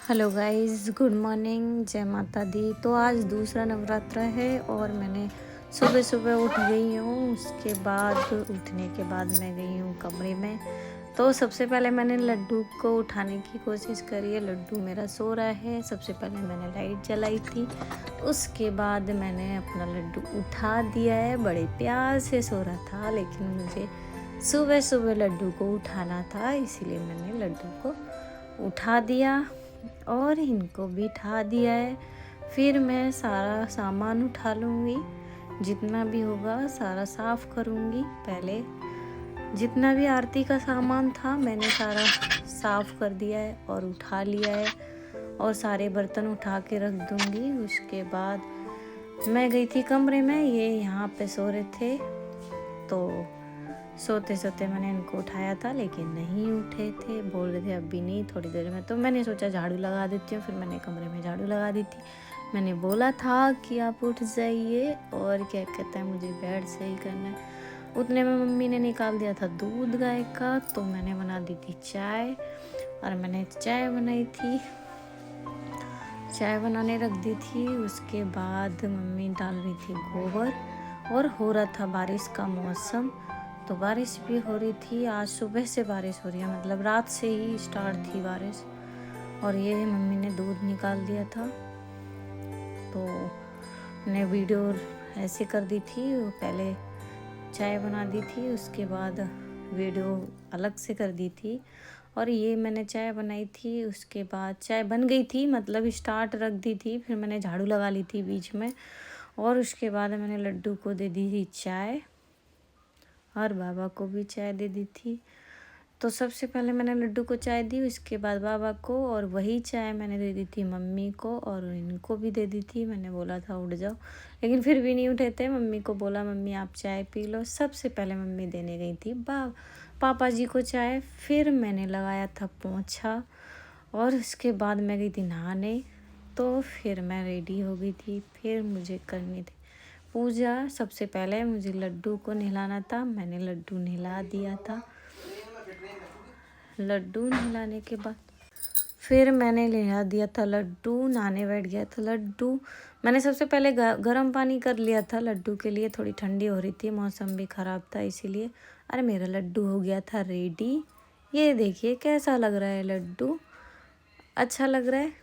Hello guys, good morning, जय माता दी। तो आज दूसरा नवरात्र है और मैंने सुबह सुबह उठ गई हूँ। उसके बाद उठने के बाद मैं गई हूँ कमरे में। तो सबसे पहले मैंने लड्डू को उठाने की कोशिश करी है। लड्डू मेरा सो रहा है। सबसे पहले मैंने लाइट जलाई थी, उसके बाद मैंने अपना लड्डू उठा दिया है। बड़े प्यार से सो रहा था, लेकिन मुझे सुबह सुबह लड्डू को उठाना था, इसीलिए मैंने लड्डू को उठा दिया और इनको भी उठा दिया है। फिर मैं सारा सामान उठा लूँगी, जितना भी होगा सारा साफ़ करूँगी। पहले जितना भी आरती का सामान था मैंने सारा साफ़ कर दिया है और उठा लिया है, और सारे बर्तन उठा के रख दूँगी। उसके बाद मैं गई थी कमरे में, ये यहाँ पे सो रहे थे, तो सोते सोते मैंने इनको उठाया था, लेकिन नहीं उठे थे। बोल रहे थे अभी नहीं, थोड़ी देर में। तो मैंने सोचा झाड़ू लगा देती हूँ, फिर मैंने कमरे में झाड़ू लगा दी थी। मैंने बोला था कि आप उठ जाइए, और क्या कहता है, मुझे बेड सही करना है। उतने में मम्मी ने निकाल दिया था दूध गाय का, तो मैंने बना दी थी चाय। और मैंने चाय बनाई थी, चाय बनाने रख दी थी। उसके बाद मम्मी डाल रही थी गोबर, और हो रहा था बारिश का मौसम, तो बारिश भी हो रही थी। आज सुबह से बारिश हो रही है, मतलब रात से ही स्टार्ट थी बारिश। और ये मम्मी ने दूध निकाल दिया था, तो मैंने वीडियो ऐसे कर दी थी। पहले चाय बना दी थी, उसके बाद वीडियो अलग से कर दी थी। और ये मैंने चाय बनाई थी, उसके बाद चाय बन गई थी, मतलब स्टार्ट रख दी थी। फिर मैंने झाड़ू लगा ली थी बीच में, और उसके बाद मैंने लड्डू को दे दी थी चाय, और बाबा को भी चाय दे दी थी। तो सबसे पहले मैंने लड्डू को चाय दी, उसके बाद बाबा को, और वही चाय मैंने दे दी थी मम्मी को, और इनको भी दे दी थी। मैंने बोला था उठ जाओ, लेकिन फिर भी नहीं उठे थे। मम्मी को बोला मम्मी आप चाय पी लो। सबसे पहले मम्मी देने गई थी पापा जी को चाय। फिर मैंने लगाया था पोंछा, और उसके बाद मैं गई थी नहाने। तो फिर मैं रेडी हो गई थी, फिर मुझे करनी थी पूजा। सबसे पहले मुझे लड्डू को नहलाना था, मैंने लड्डू नहला दिया था। लड्डू नहलाने के बाद फिर मैंने नहला दिया था लड्डू, नहाने बैठ गया था लड्डू। मैंने सबसे पहले गर्म पानी कर लिया था लड्डू के लिए, थोड़ी ठंडी हो रही थी, मौसम भी ख़राब था इसीलिए। अरे मेरा लड्डू हो गया था रेडी। ये देखिए कैसा लग रहा है लड्डू, अच्छा लग रहा है,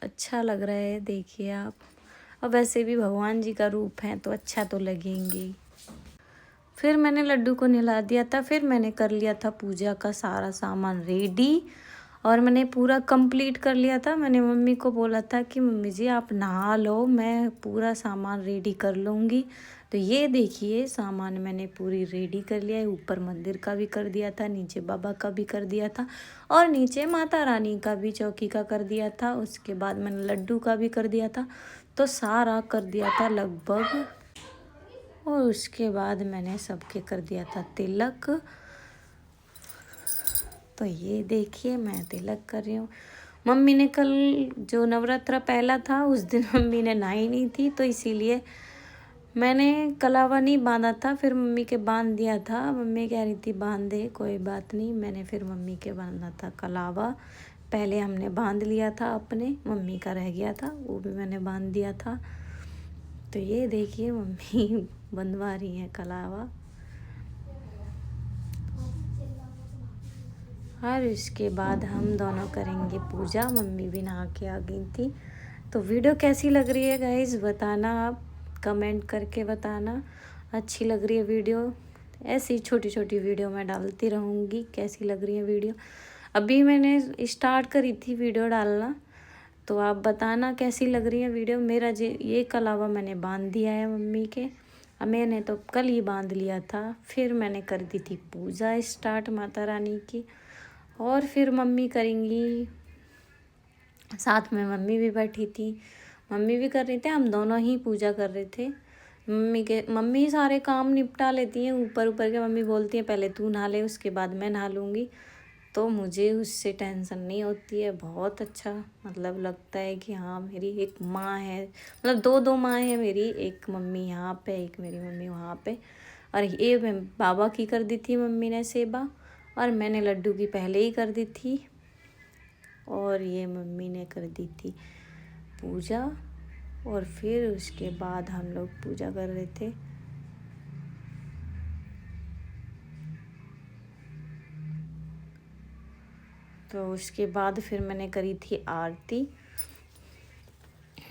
अच्छा लग रहा है, देखिए आप। और वैसे भी भगवान जी का रूप है तो अच्छा तो लगेंगे। फिर मैंने लड्डू को नहला दिया था, फिर मैंने कर लिया था पूजा का सारा सामान रेडी, और मैंने पूरा कंप्लीट कर लिया था। मैंने मम्मी को बोला था कि मम्मी जी आप नहा लो, मैं पूरा सामान रेडी कर लूँगी। तो ये देखिए सामान मैंने पूरी रेडी कर लिया है। ऊपर मंदिर का भी कर दिया था, नीचे बाबा का भी कर दिया था, और नीचे माता रानी का भी चौकी का कर दिया था। उसके बाद मैंने लड्डू का भी कर दिया था, तो सारा कर दिया था लगभग। और उसके बाद मैंने सबके कर दिया था तिलक। तो ये देखिए मैं तिलक कर रही हूँ। मम्मी ने कल जो नवरात्रा पहला था उस दिन मम्मी ने नहाई नहीं थी, तो इसीलिए मैंने कलावा नहीं बांधा था। फिर मम्मी के बांध दिया था, मम्मी कह रही थी बांध दे, कोई बात नहीं। मैंने फिर मम्मी के बांधा था कलावा। पहले हमने बांध लिया था अपने, मम्मी का रह गया था वो भी मैंने बांध दिया था। तो ये देखिए मम्मी बंधवा रही हैं कलावा। और इसके बाद हम दोनों करेंगे पूजा। मम्मी भी नहा के आ गई थी। तो वीडियो कैसी लग रही है गाइस बताना, आप कमेंट करके बताना। अच्छी लग रही है वीडियो, ऐसी छोटी छोटी वीडियो मैं डालती रहूँगी। कैसी लग रही है वीडियो, अभी मैंने स्टार्ट करी थी वीडियो डालना, तो आप बताना कैसी लग रही है वीडियो। मेरा ये कलावा मैंने बांध दिया है मम्मी के, मैंने तो कल ही बांध लिया था। फिर मैंने कर दी थी पूजा स्टार्ट माता रानी की, और फिर मम्मी करेंगी, साथ में मम्मी भी बैठी थी, मम्मी भी कर रही थी, हम दोनों ही पूजा कर रहे थे। मम्मी सारे काम निपटा लेती हैं ऊपर ऊपर के। मम्मी बोलती हैं पहले तू नहा ले, उसके बाद मैं नहा लूँगी, तो मुझे उससे टेंशन नहीं होती है। बहुत अच्छा मतलब लगता है कि हाँ मेरी एक माँ है, मतलब दो माँ है मेरी, एक मम्मी यहाँ पे, एक मेरी मम्मी वहाँ पे। और ये मैं बाबा की कर दी थी मम्मी ने सेवा, और मैंने लड्डू की पहले ही कर दी थी। और ये मम्मी ने कर दी थी पूजा। और फिर उसके बाद हम लोग पूजा कर रहे थे। तो उसके बाद फिर मैंने करी थी आरती।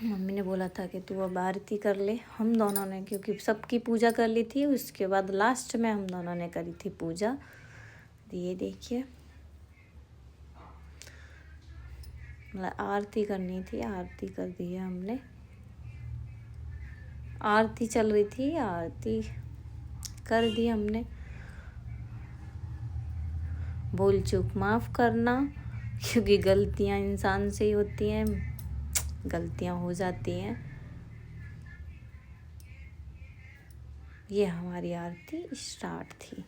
मम्मी ने बोला था कि तू अब आरती कर ले। हम दोनों ने, क्योंकि सबकी पूजा कर ली थी, उसके बाद लास्ट में हम दोनों ने करी थी पूजा। ये देखिए, मतलब आरती करनी थी, आरती कर दी है हमने। आरती चल रही थी, आरती कर दी हमने। भूल चूक माफ़ करना, क्योंकि गलतियां इंसान से ही होती हैं, गलतियां हो जाती हैं। ये हमारी आरती स्टार्ट थी।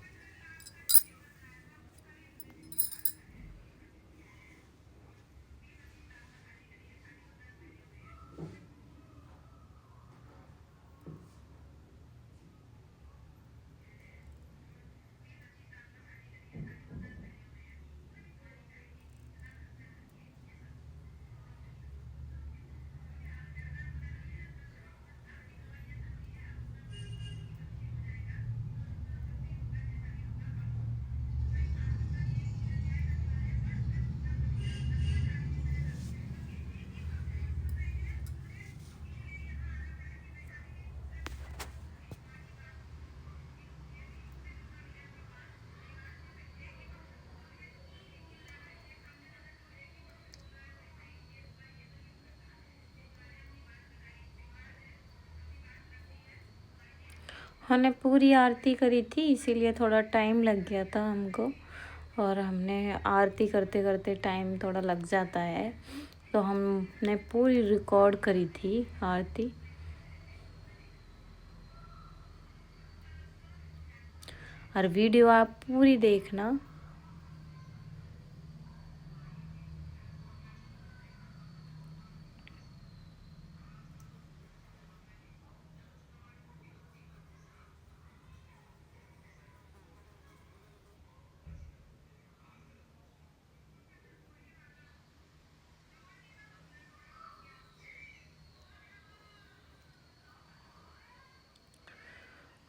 हमने पूरी आरती करी थी, इसीलिए थोड़ा टाइम लग गया था हमको। और हमने आरती करते करते टाइम थोड़ा लग जाता है, तो हमने पूरी रिकॉर्ड करी थी आरती। और वीडियो आप पूरी देखना।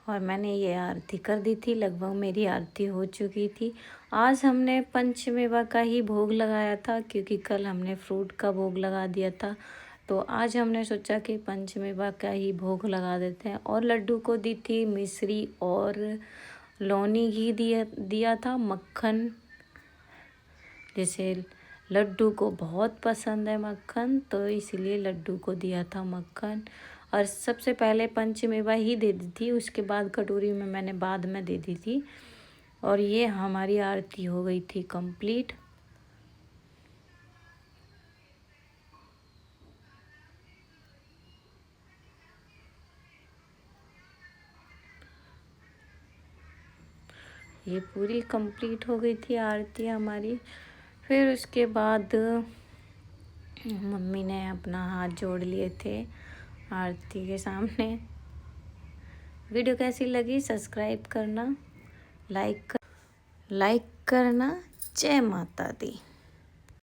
और मैंने ये आरती कर दी थी, लगभग मेरी आरती हो चुकी थी। आज हमने पंचमेवा का ही भोग लगाया था, क्योंकि कल हमने फ्रूट का भोग लगा दिया था। तो आज हमने सोचा कि पंचमेवा का ही भोग लगा देते हैं। और लड्डू को दी थी मिश्री और लौनी घी दिया था, मक्खन। जैसे लड्डू को बहुत पसंद है मक्खन, तो इसलिए लड्डू को दिया था मक्खन। और सबसे पहले पंचमेवा ही दे दी थी, उसके बाद कटोरी में मैंने बाद में दे दी थी। और ये हमारी आरती हो गई थी कंप्लीट। ये पूरी कंप्लीट हो गई थी आरती हमारी। फिर उसके बाद मम्मी ने अपना हाथ जोड़ लिए थे आरती के सामने। वीडियो कैसी लगी सब्सक्राइब करना, लाइक करना। जय माता दी।